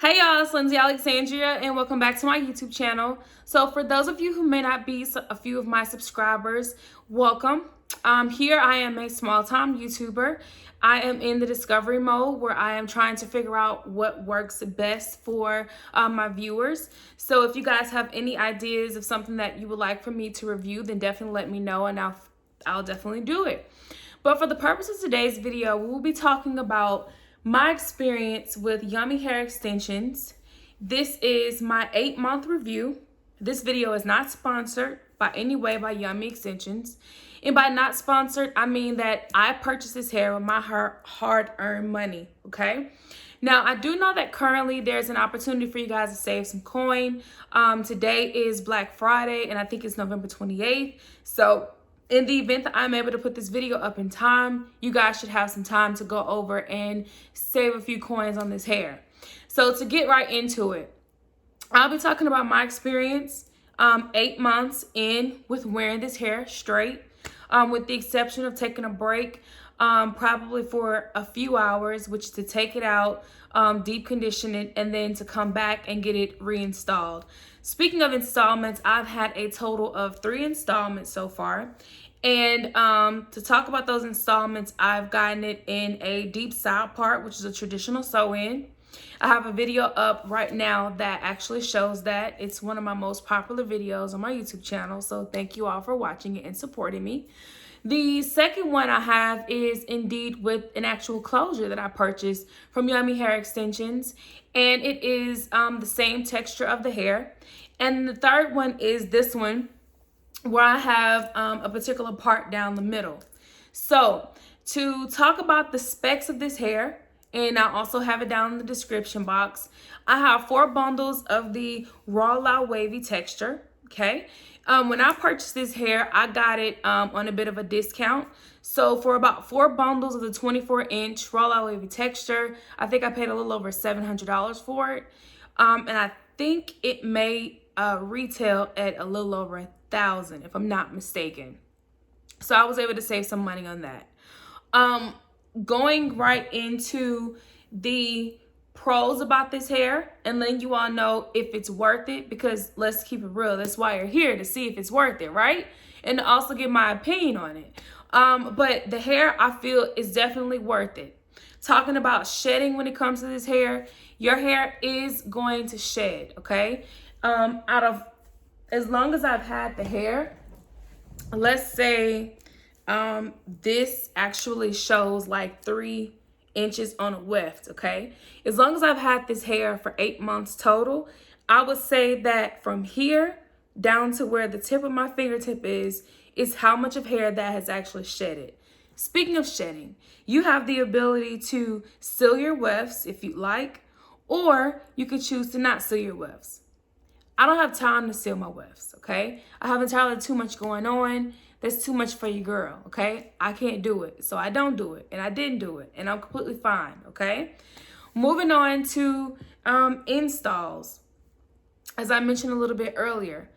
Hey y'all, it's Lindsay Alexandria and welcome back to my YouTube channel. So for those of you who may not be a few of my subscribers, welcome. Here I am a small-time YouTuber. I am in the discovery mode where I am trying to figure out what works best for my viewers. So if you guys have any ideas of something that you would like for me to review, then definitely let me know and I'll definitely do it. But for the purpose of today's video, we will be talking about my experience with Yummy hair extensions. This is my 8-month review. This video is not sponsored by any way by Yummy Extensions. And by not sponsored, I mean that I purchased this hair with my hard-earned money, okay? Now, I do know that currently there's an opportunity for you guys to save some coin. Today is Black Friday, and I think it's November 28th. So in the event that I'm able to put this video up in time, you guys should have some time to go over and save a few coins on this hair. So to get right into it, I'll be talking about my experience 8 months in with wearing this hair straight, with the exception of taking a break probably for a few hours, which is to take it out, deep condition it, and then to come back and get it reinstalled. Speaking of installments, I've had a total of 3 installments so far. And to talk about those installments, I've gotten it in a deep style part, which is a traditional sew-in. I have a video up right now that actually shows that. It's one of my most popular videos on my YouTube channel, so thank you all for watching it and supporting me. The second one I have is indeed with an actual closure that I purchased from Yummy Hair Extensions, and it is the same texture of the hair. And the third one is this one, where I have a particular part down the middle. So to talk about the specs of this hair, and I also have it down in the description box, I have 4 bundles of the Raw Lao Wavy texture, okay? When I purchased this hair, I got it on a bit of a discount. So for about 4 bundles of the 24-inch Raw Lao Wavy texture, I think I paid a little over $700 for it. And I think it may retail at a little over $1,000 if I'm not mistaken. So I was able to save some money on that. Going right into the pros about this hair and letting you all know if it's worth it, because let's keep it real, that's why you're here, to see if it's worth it, right? And to also give my opinion on it. But the hair, I feel, is definitely worth it. Talking about shedding when it comes to this hair, your hair is going to shed, okay? As long as I've had the hair, let's say this actually shows like 3 inches on a weft, okay? As long as I've had this hair for 8 months total, I would say that from here down to where the tip of my fingertip is how much of hair that has actually shedded. Speaking of shedding, you have the ability to seal your wefts if you like, or you could choose to not seal your wefts. I don't have time to seal my wefts, okay? I have entirely too much going on. That's too much for your girl, okay? I can't do it, so I don't do it, and I didn't do it, and I'm completely fine, okay? Moving on to installs. As I mentioned a little bit earlier,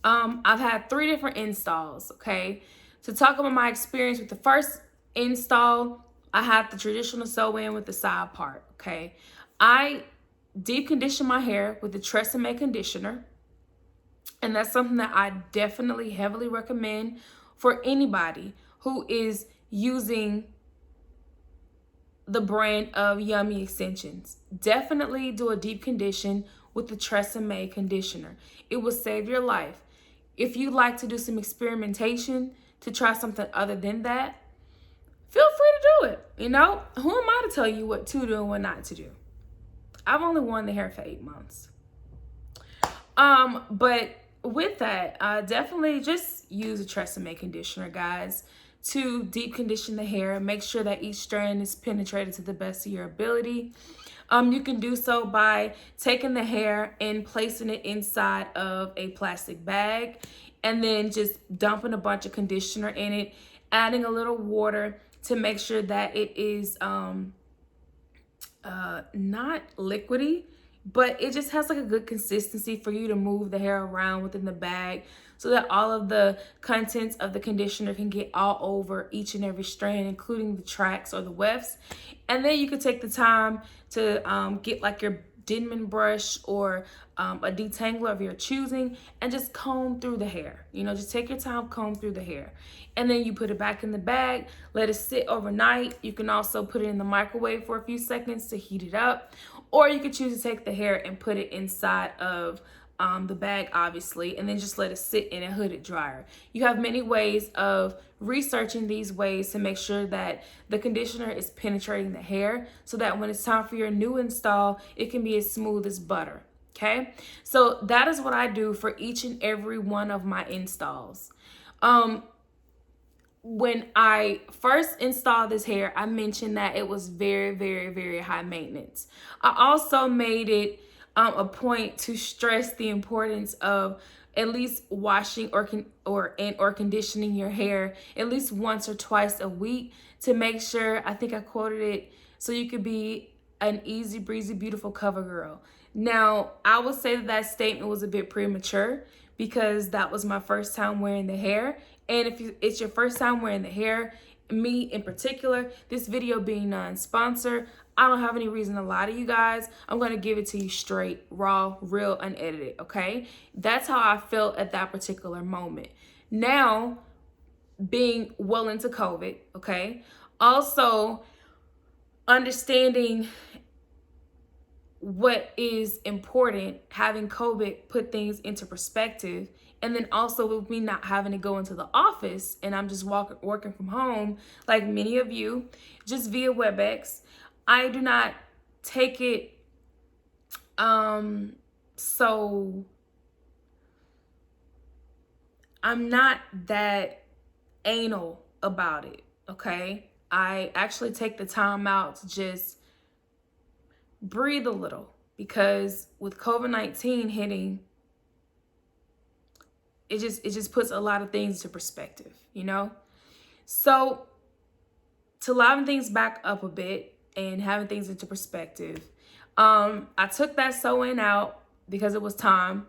I've had 3 different installs, okay? To talk about my experience with the first install, I had the traditional sew-in with the side part, okay? I deep condition my hair with the Tresemme conditioner, and that's something that I definitely heavily recommend for anybody who is using the brand of Yummy Extensions. Definitely do a deep condition with the Tresemme conditioner. It will save your life. If you'd like to do some experimentation to try something other than that, feel free to do it. You know, who am I to tell you what to do and what not to do? I've only worn the hair for 8 months. But with that, definitely just use a Tresemme conditioner, guys, to deep condition the hair. Make sure that each strand is penetrated to the best of your ability. You can do so by taking the hair and placing it inside of a plastic bag and then just dumping a bunch of conditioner in it, adding a little water to make sure that it is not liquidy, but it just has like a good consistency for you to move the hair around within the bag so that all of the contents of the conditioner can get all over each and every strand, including the tracks or the wefts. And then you can take the time to get like your Denman brush or a detangler of your choosing, and just comb through the hair. You know, just take your time, comb through the hair. And then you put it back in the bag, let it sit overnight. You can also put it in the microwave for a few seconds to heat it up. Or you could choose to take the hair and put it inside of the bag, obviously, and then just let it sit in a hooded dryer. You have many ways of researching these ways to make sure that the conditioner is penetrating the hair so that when it's time for your new install, it can be as smooth as butter. Okay, so that is what I do for each and every one of my installs. When I first installed this hair, I mentioned that it was very, very, very high maintenance. I also made it a point to stress the importance of at least washing or conditioning your hair at least once or twice a week to make sure, I think I quoted it, so you could be an easy breezy, beautiful cover girl. Now, I would say that statement was a bit premature because that was my first time wearing the hair. And if it's your first time wearing the hair, me in particular, this video being non-sponsored, I don't have any reason to lie to you guys. I'm going to give it to you straight, raw, real, unedited, okay? That's how I felt at that particular moment. Now, being well into COVID, okay? Also, understanding what is important, having COVID put things into perspective, and then also with me not having to go into the office and I'm just working from home, like many of you, just via WebEx. I do not take it so I'm not that anal about it, okay? I actually take the time out to just breathe a little, because with COVID-19 hitting, it just puts a lot of things into perspective, you know? So to liven things back up a bit and having things into perspective, I took that sew-in out because it was time,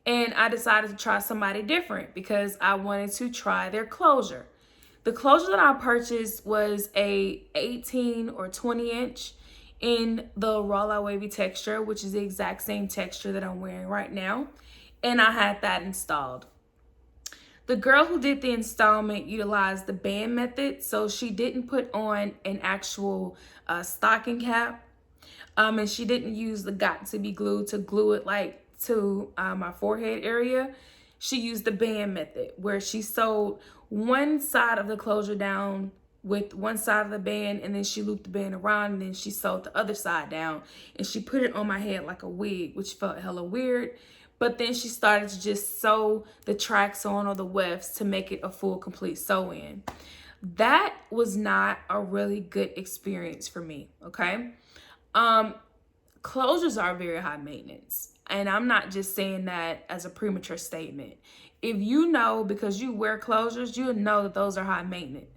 and I decided to try somebody different because I wanted to try their closure. The closure that I purchased was a 18 or 20 inch in the Raw Lao Wavy texture, which is the exact same texture that I'm wearing right now. And I had that installed. The girl who did the installment utilized the band method, so she didn't put on an actual stocking cap, and she didn't use the got to be glue to glue it like to my forehead area. She used the band method, where she sewed one side of the closure down with one side of the band, and then she looped the band around, and then she sewed the other side down, and she put it on my head like a wig, which felt hella weird. But then she started to just sew the tracks on or the wefts to make it a full, complete sew-in. That was not a really good experience for me, okay? Closures are very high maintenance. And I'm not just saying that as a premature statement. If you know, because you wear closures, you know that those are high maintenance.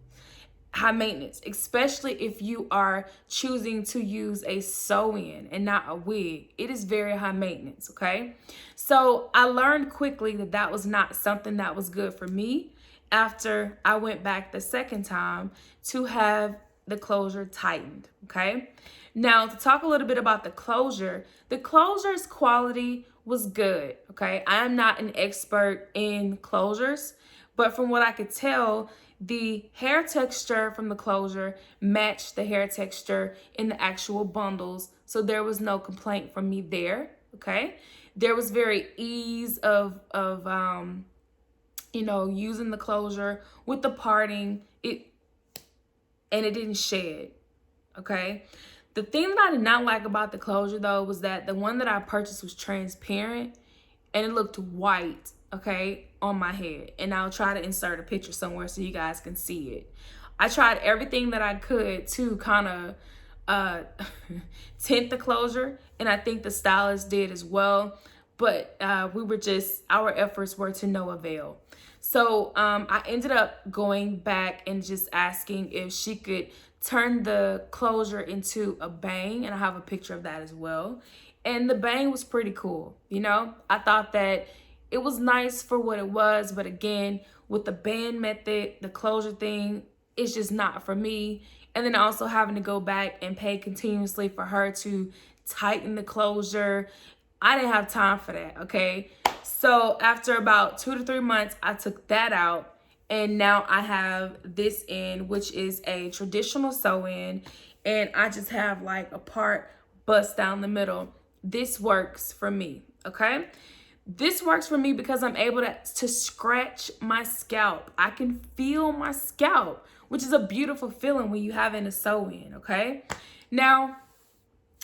High maintenance, especially if you are choosing to use a sew-in and not a wig. It is very high maintenance, okay? So I learned quickly that that was not something that was good for me after I went back the second time to have the closure tightened, okay? Now, to talk a little bit about the closure's quality was good, okay? I am not an expert in closures, but from what I could tell, the hair texture from the closure matched the hair texture in the actual bundles, so there was no complaint from me there, okay? There was very ease of you know, using the closure with the parting, and it didn't shed, okay? The thing that I did not like about the closure, though, was that the one that I purchased was transparent, and it looked white, okay, on my head. And I'll try to insert a picture somewhere so you guys can see it. I tried everything that I could to kind of tint the closure, and I think the stylist did as well. But our efforts were to no avail. So I ended up going back and just asking if she could turn the closure into a bang, and I have a picture of that as well. And the bang was pretty cool, you know? I thought that it was nice for what it was, but again, with the band method, the closure thing, it's just not for me. And then also having to go back and pay continuously for her to tighten the closure. I didn't have time for that, okay? So after about 2 to 3 months, I took that out, and now I have this in, which is a traditional sew-in, and I just have like a part bust down the middle. This works for me, okay? This works for me because I'm able to scratch my scalp. I can feel my scalp, which is a beautiful feeling when you have in a sew-in, okay? Now,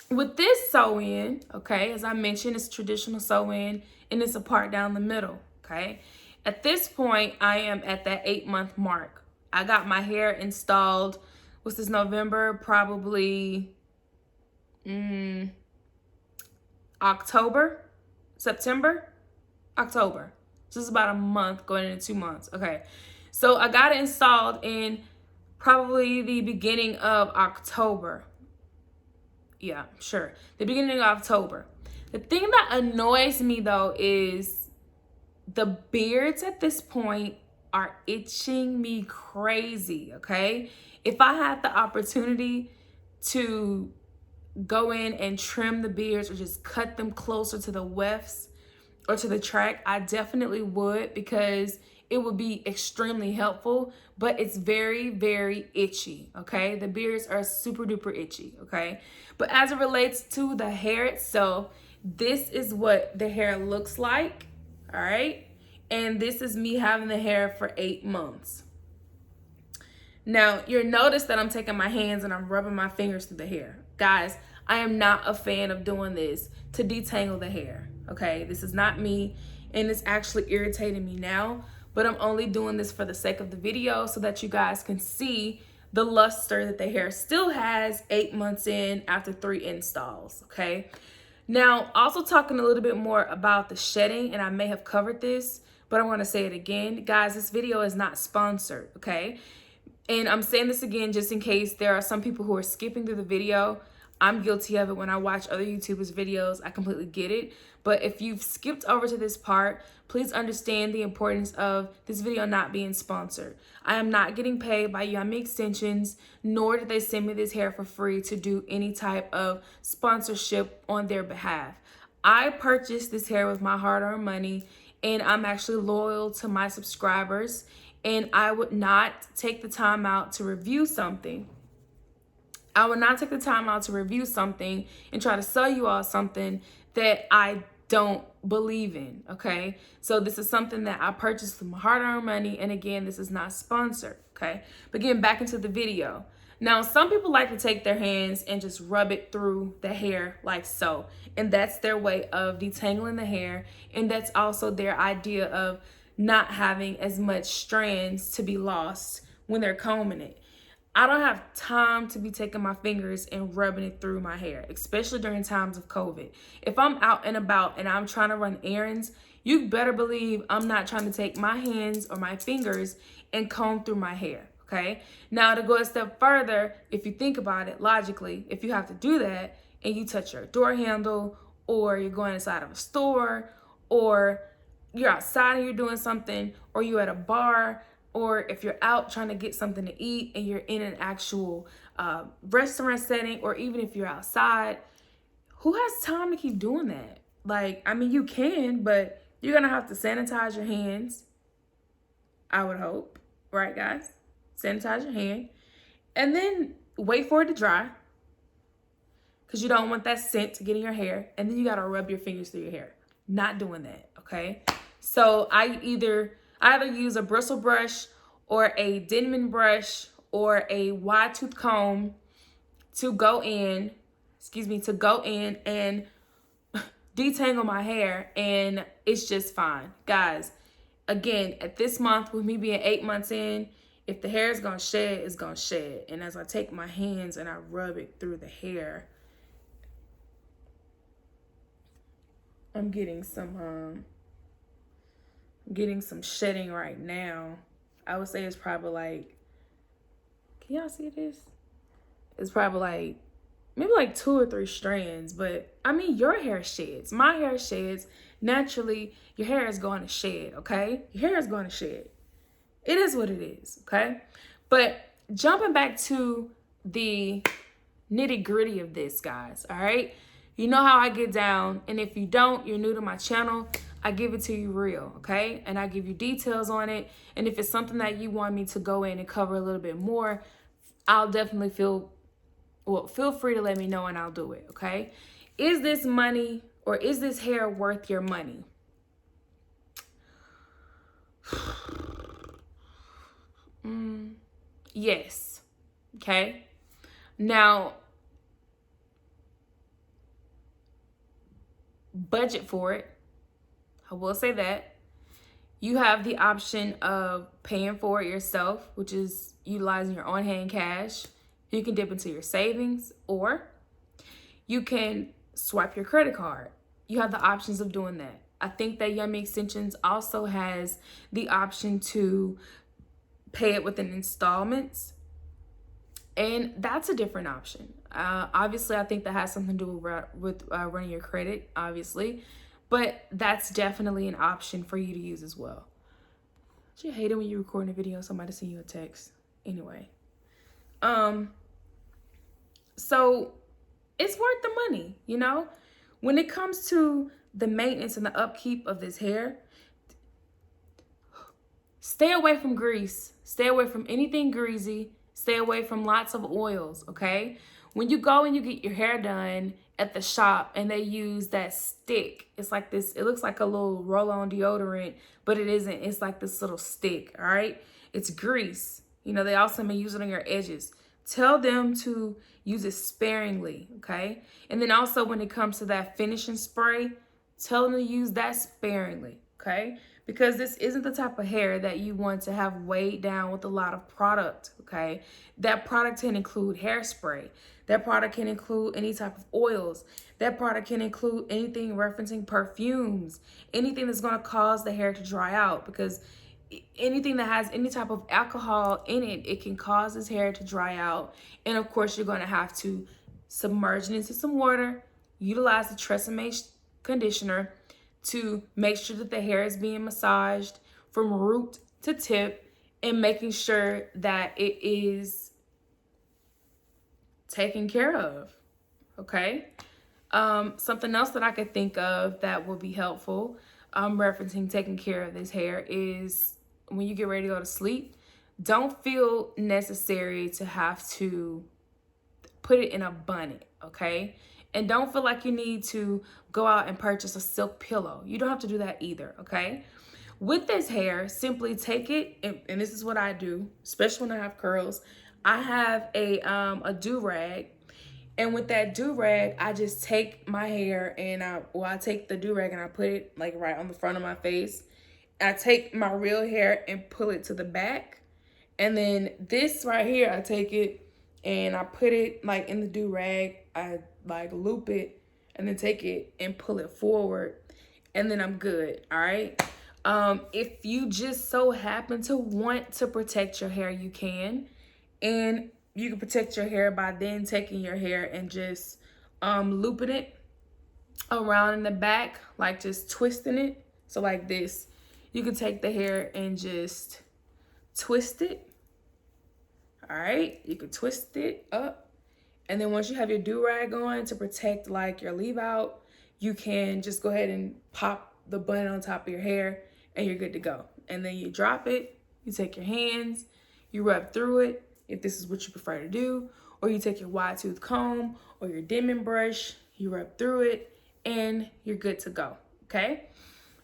with this sew-in, okay, as I mentioned, it's traditional sew-in, and it's a part down the middle, okay? At this point, I am at that 8-month mark. I got my hair installed, what's this, November? Probably October, September, October. So this is about a month going into 2 months. Okay. So I got it installed in probably the beginning of October. Yeah, sure. The beginning of October. The thing that annoys me though is the beards at this point are itching me crazy, okay? If I had the opportunity to go in and trim the beards or just cut them closer to the wefts or to the track, I definitely would, because it would be extremely helpful, but it's very, very itchy, okay? The beards are super duper itchy, okay? But as it relates to the hair itself, this is what the hair looks like, all right? And this is me having the hair for 8 months. Now, you'll notice that I'm taking my hands and I'm rubbing my fingers through the hair. Guys, I am not a fan of doing this to detangle the hair, okay? This is not me, and it's actually irritating me now, but I'm only doing this for the sake of the video so that you guys can see the luster that the hair still has 8 months in after 3 installs, okay? Now, also talking a little bit more about the shedding, and I may have covered this, but I want to say it again. Guys, this video is not sponsored, okay? And I'm saying this again just in case there are some people who are skipping through the video. I'm guilty of it when I watch other YouTubers' videos. I completely get it. But if you've skipped over to this part, please understand the importance of this video not being sponsored. I am not getting paid by Yummy Extensions, nor did they send me this hair for free to do any type of sponsorship on their behalf. I purchased this hair with my hard-earned money, and I'm actually loyal to my subscribers, and I would not take the time out to review something. I would not take the time out to review something and try to sell you all something that I don't believe in, okay? So this is something that I purchased with my hard-earned money, and again, this is not sponsored, okay? But getting back into the video. Now, some people like to take their hands and just rub it through the hair like so, and that's their way of detangling the hair, and that's also their idea of not having as much strands to be lost when they're combing it. I don't have time to be taking my fingers and rubbing it through my hair, especially during times of COVID. If I'm out and about and I'm trying to run errands, you better believe I'm not trying to take my hands or my fingers and comb through my hair, okay? Now, to go a step further, if you think about it logically, if you have to do that and you touch your door handle, or you're going inside of a store, or you're outside and you're doing something, or you're at a bar, or if you're out trying to get something to eat and you're in an actual restaurant setting, or even if you're outside, who has time to keep doing that? Like, I mean, you can, but you're going to have to sanitize your hands, I would hope, right, guys? Sanitize your hand, and then wait for it to dry, because you don't want that scent to get in your hair, and then you got to rub your fingers through your hair. Not doing that, okay? So I either use a bristle brush or a Denman brush or a wide tooth comb to go in and detangle my hair, and it's just fine. Guys, again, at this month, with me being 8 months in, if the hair is gonna shed, it's gonna shed. And as I take my hands and I rub it through the hair, I'm getting some shedding right now. I would say it's probably like, can y'all see this? It's probably like, maybe like 2 or 3 strands, but I mean, your hair sheds. My hair sheds. Naturally, your hair is going to shed, okay? Your hair is going to shed. It is what it is, okay? But jumping back to the nitty-gritty of this, guys, all right? You know how I get down. And if you don't, you're new to my channel, I give it to you real, okay? And I give you details on it. And if it's something that you want me to go in and cover a little bit more, I'll definitely feel free to let me know and I'll do it, okay? Is this money or is this hair worth your money? Yes, okay? Now, budget for it. I will say that. You have the option of paying for it yourself, which is utilizing your on-hand cash. You can dip into your savings, or you can swipe your credit card. You have the options of doing that. I think that Yummy Extensions also has the option to pay it within installments, and that's a different option. Obviously, I think that has something to do with running your credit, obviously, but that's definitely an option for you to use as well. Don't you hate it when you're recording a video, somebody send you a text? Anyway, so it's worth the money, you know? When it comes to the maintenance and the upkeep of this hair, stay away from grease. Stay away from anything greasy. Stay away from lots of oils, okay? When you go and you get your hair done at the shop and they use that stick, it's like this, it looks like a little roll-on deodorant, but it isn't. It's like this little stick, all right? It's grease. You know, they also may use it on your edges. Tell them to use it sparingly, okay? And then also when it comes to that finishing spray, tell them to use that sparingly, okay? Because this isn't the type of hair that you want to have weighed down with a lot of product, okay? That product can include hairspray. That product can include any type of oils. That product can include anything referencing perfumes, anything that's going to cause the hair to dry out, because anything that has any type of alcohol in it, it can cause this hair to dry out. And of course, you're going to have to submerge it into some water, utilize the Tresemme conditioner to make sure that the hair is being massaged from root to tip, and making sure that it is taken care of, okay? Something else that I could think of that will be helpful, referencing taking care of this hair, is when you get ready to go to sleep, don't feel necessary to have to put it in a bonnet, okay? And don't feel like you need to go out and purchase a silk pillow. You don't have to do that either, okay? With this hair, simply take it, and this is what I do, especially when I have curls. I have a do-rag, and with that do-rag, I just take my hair and I take the do-rag and I put it like right on the front of my face. I take my real hair and pull it to the back. And then this right here, I take it and I put it like in the do-rag. I like loop it and then take it and pull it forward, and then I'm good, all right? If you just so happen to want to protect your hair, you can. And you can protect your hair by then taking your hair and just looping it around in the back, like just twisting it. So like this, you can take the hair and just twist it. All right, you can twist it up. And then once you have your do-rag on to protect like your leave out, you can just go ahead and pop the bun on top of your hair and you're good to go. And then you drop it, you take your hands, you rub through it, if this is what you prefer to do, or you take your wide tooth comb or your dimming brush, you rub through it, and you're good to go, okay?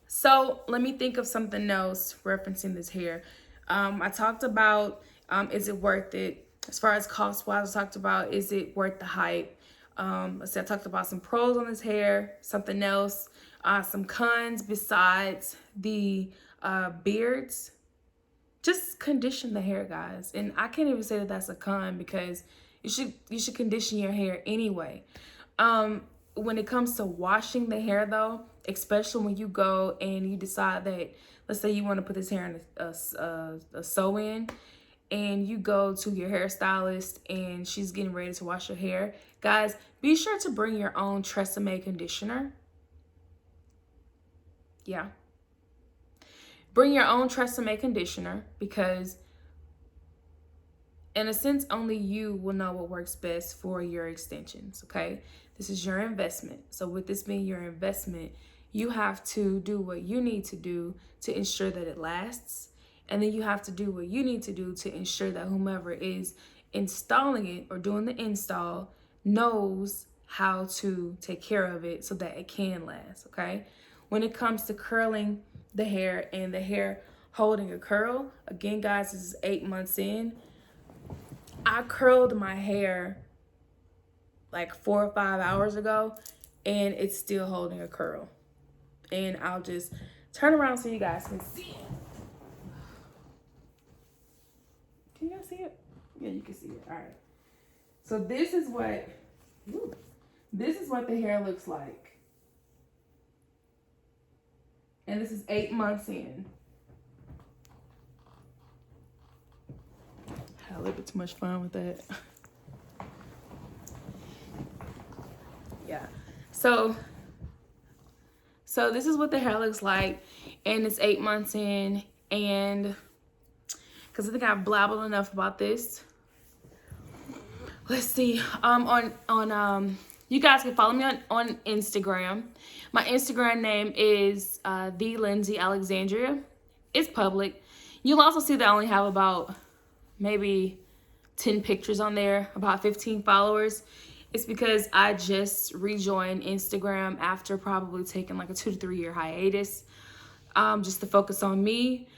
So let me think of something else referencing this hair. I talked about, is it worth it? As far as cost-wise, I talked about, is it worth the hype? I talked about some pros on this hair, something else, some cons besides the beards. Just condition the hair, guys. And I can't even say that that's a con, because you should condition your hair anyway. When it comes to washing the hair though, especially when you go and you decide that, let's say you want to put this hair in a sew-in, and you go to your hairstylist and she's getting ready to wash your hair, guys, be sure to bring your own Tresemme conditioner. Yeah. Bring your own Tresemme conditioner, because in a sense, only you will know what works best for your extensions, okay? This is your investment. So with this being your investment, you have to do what you need to do to ensure that it lasts. And then you have to do what you need to do to ensure that whomever is installing it or doing the install knows how to take care of it so that it can last, okay? When it comes to curling the hair and the hair holding a curl, again, guys, this is 8 months in. I curled my hair like 4 or 5 hours ago, and it's still holding a curl. And I'll just turn around so you guys can see it. Can you guys see it? Yeah, you can see it. All right. So this is what the hair looks like. And this is 8 months in. Had a little bit too much fun with that. Yeah. So this is what the hair looks like, and it's 8 months in, and because I think I've blabbled enough about this. Let's see. You guys can follow me on Instagram. My Instagram name is thelindsayalexandria. It's public. You'll also see that I only have about maybe 10 pictures on there, about 15 followers. It's because I just rejoined Instagram after probably taking like a 2 to 3 year hiatus, just to focus on me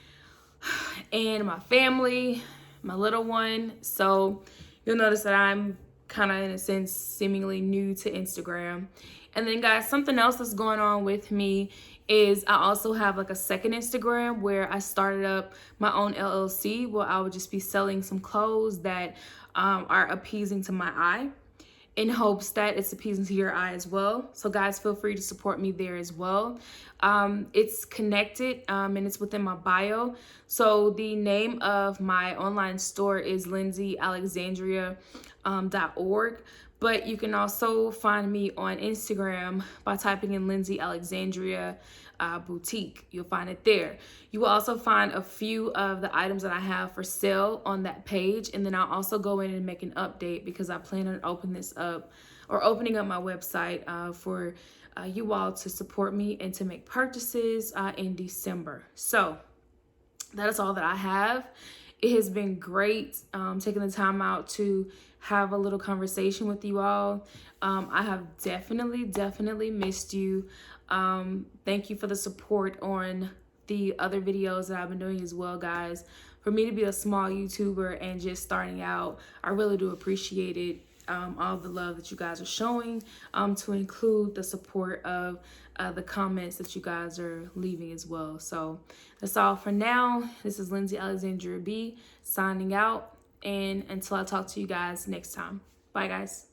and my family, my little one. So you'll notice that I'm kind of, in a sense, seemingly new to Instagram. And then, guys, something else that's going on with me is I also have like a second Instagram where I started up my own LLC where I would just be selling some clothes that are appeasing to my eye, in hopes that it's appeasing to your eye as well. So guys, feel free to support me there as well. It's connected and it's within my bio. So the name of my online store is lindsayalexandriaboutique. But you can also find me on Instagram by typing in Lindsay Alexandria Boutique. You'll find it there. You will also find a few of the items that I have for sale on that page. And then I'll also go in and make an update because I plan on opening up my website for you all to support me and to make purchases in December. So that is all that I have. It has been great taking the time out to have a little conversation with you all. I have definitely missed you. Thank you for the support on the other videos that I've been doing as well, guys. For me to be a small YouTuber and just starting out, I really do appreciate it. All the love that you guys are showing, to include the support of the comments that you guys are leaving as well. So that's all for now. This is Lindsay Alexandria B signing out, and until I talk to you guys next time. Bye, guys.